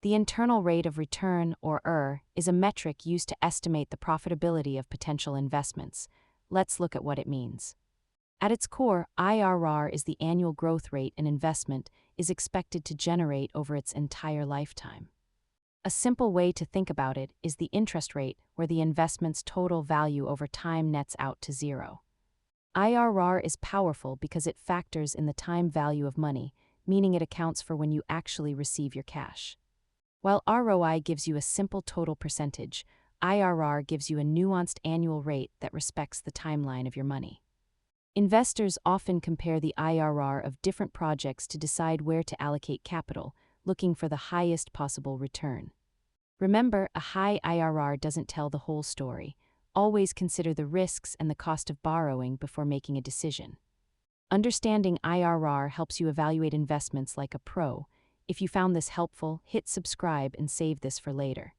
The internal rate of return, or ER, is a metric used to estimate the profitability of potential investments. Let's look at what it means. At its core, IRR is the annual growth rate an investment is expected to generate over its entire lifetime. A simple way to think about it is the interest rate, where the investment's total value over time nets out to zero. IRR is powerful because it factors in the time value of money, meaning it accounts for when you actually receive your cash. While ROI gives you a simple total percentage, IRR gives you a nuanced annual rate that respects the timeline of your money. Investors often compare the IRR of different projects to decide where to allocate capital, looking for the highest possible return. Remember, a high IRR doesn't tell the whole story. Always consider the risks and the cost of borrowing before making a decision. Understanding IRR helps you evaluate investments like a pro. If you found this helpful, hit subscribe and save this for later.